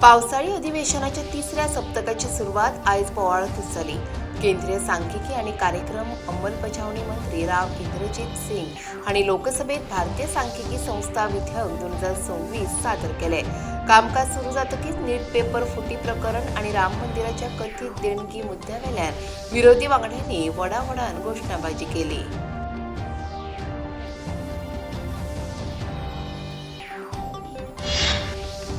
पावसाळी अधिवेशनाच्या तिसऱ्या सप्तकाची सुरुवात आज पोवाळातून झाली. केंद्रीय सांख्यिकी आणि कार्यक्रम अंमलबजावणी मंत्री राव इंद्रजीत सिंग आणि लोकसभेत भारतीय सांख्यिकी संस्था विधेयक 2026 सादर केले. कामकाज सुरू जातकीच नीट पेपर फुटी प्रकरण आणि राम मंदिराच्या कथित देणगी मुद्द्यावेल्यान विरोधी वांगड्यांनी वडावडान घोषणाबाजी केली.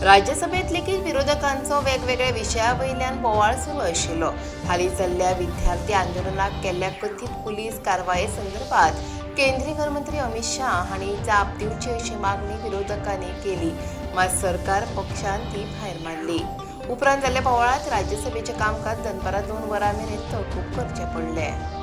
राज्यसभेत लेगीत विरोधकांचो वेगवेगळ्या विशयावयल्यान बोवाळ सुरू आशिल्लो. हालीं चल्ल्या विद्यार्थी आंदोलनाक केल्ल्या कथित पुलीस कारवाये संदर्भात केंद्रीय गृहमंत्री अमित शाह हांणी जाप दिवची अशी मागणी विरोधकांनी केली, मात सरकार पक्षान ती भायर मारली. उपरांत जाल्ल्या बोवाळात राज्यसभेचें कामकाज दनपारां 2 वरां मेरेन तहकूब करचें पडलें.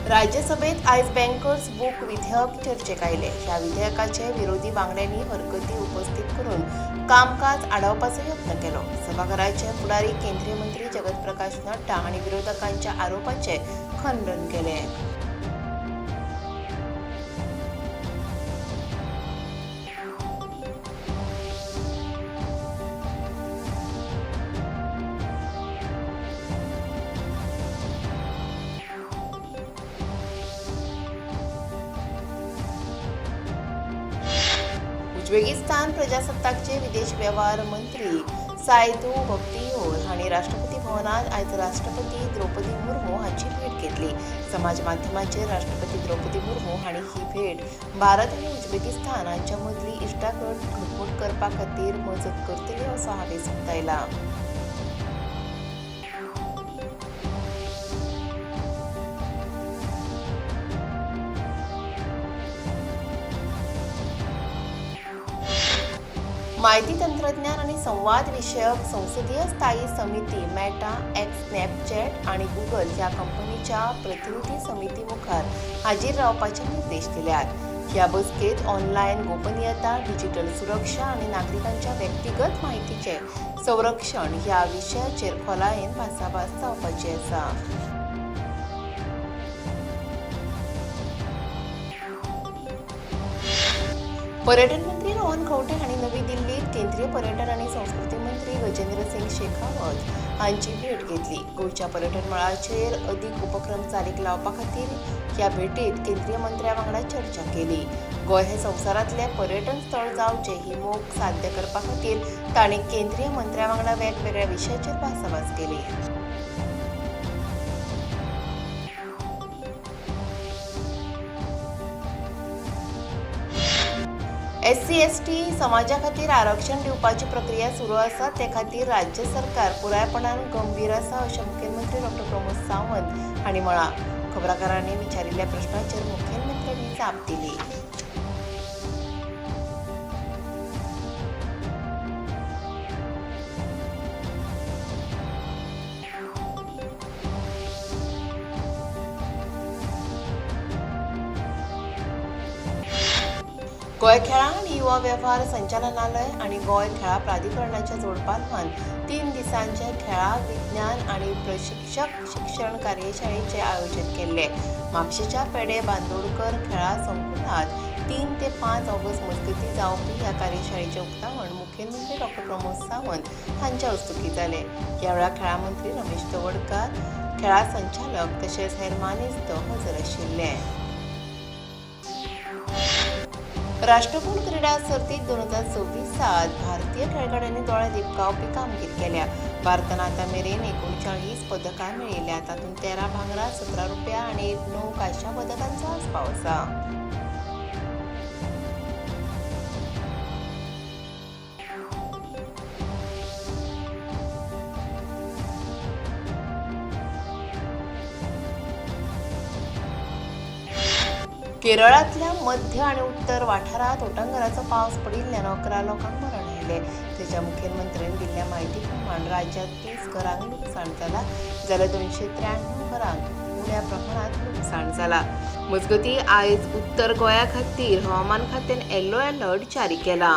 राज्यसभेत आज बँकर्स बुक विधेयक चर्चेक आयले. ह्या विधेयकाचे विरोधी वांगड्यांनी हरकती उपस्थित करून कामकाज आडावपाचो यत्न केलो. सभाघराचे फुडारी केंद्रीय मंत्री जगत प्रकाश नड्डा हांणी विरोधकांच्या आरोपाचे खंडन केले. उझबेकिस्तान प्रजासत्ताकचे विदेश व्यवहार मंत्री सायदू बख्तियोर हांणी राष्ट्रपती भवनात आज राष्ट्रपती द्रौपदी मुर्मू हांची भेट घेतली. समाज माध्यमांचेर राष्ट्रपती द्रौपदी मुर्मू हांणी ही भेट भारत आनी उझबेकिस्तान हांच्या मदली इश्टागत घटमूट करपा खातीर मजत करतली असो हावेस उक्तायला. माहिती तंत्रज्ञान आणि संवाद विषयक संसदीय स्थायी समिती मेटा, एक्स, स्नॅपचॅट आणि गुगल ह्या कंपनीच्या प्रतिनिधी समिती मुखार हाजीर रावपाचे निर्देश दिल्यात. ह्या बसकेत ऑनलायन गोपनीयता, डिजिटल सुरक्षा आणि नागरिकांच्या व्यक्तिगत माहितीचे संरक्षण ह्या विशयाचेर खोलायेन भासाभास जावपाची आसा. पर्यटन मंत्री रोहन खंवटे हांणी नवी दिल्लीत केंद्रीय पर्यटन आणि संस्कृती मंत्री गजेंद्र सिंग शेखावत हांची भेट घेतली. गोंयच्या पर्यटन मळाचेर अदीक उपक्रम चालीक लावपा खातीर ह्या भेटीत केंद्रीय मंत्र्या वांगडा चर्चा केली. गोंय हे संवसारांतलें पर्यटन स्थळ जावचें ही मोख साध्य करपा खातीर तांणी केंद्रीय मंत्र्या वांगडा वेगवेगळ्या विशयाचेर भासाभास केली. SC/ST समाजा खातीर आरक्षण दिवपाची प्रक्रिया सुरू आसा, ते खातीर राज्य सरकार पुरायपणान गंभीर आसा अशें मुखेलमंत्री डॉ. प्रमोद सावंत हांणी म्हळां. खबराकारांनी विचारिल्ल्या प्रश्नाचेर मुखेलमंत्र्यांनी जाप दिली. गोंय खेळा आणि युवा वेव्हार संचालनालय आणि गोंय खेळा प्राधिकरणाच्या जोडपालवान 3 दिसांचे खेळा विज्ञान आणि प्रशिक्षक शिक्षण कार्यशाळेचे आयोजन केले. म्हापशेच्या पेडे बांदोडकर खेळा संकुलात 3 ते 5 ऑगस्ट मजगतीं जावपी ह्या कार्यशाळेचे उक्तावण मुखेलमंत्री डॉ. प्रमोद सावंत हांच्या हस्तुकीं जालें. ह्या वेळार खेळा मंत्री रमेश तवडकार, खेळा संचालक तशेंच हेर मानेस्त हजर आशिल्ले. राष्ट्रकुल क्रीडा सर्तीत 2026 भारतीय खेळगड्यांनी दोळे दिपकावपी कामगिरी केल्या. भारतान आतां मेरेन 39 पदकां मेळयल्यात. तातूंत 13 भांगरा, 17 रुप्या आणि 9 कांस्य पदकांचो आस्पाव आसा. केरळातल्या मध्य आणि उत्तर वाठारात ओटंगराचो पावस पडिल्ल्यान 11 लोकांक मरण आयलें. थंयच्या मुखेलमंत्र्यान दिल्ल्या म्हायती प्रमाण राज्यांत 30 घरांक लुकसाण जालां, जाल्यार 293 घरांक उण्या प्रमाणात लुकसाण जालां. मजगतीं आयज उत्तर गोंया खातीर हवामान खात्यान येलो अलर्ट जारी केला.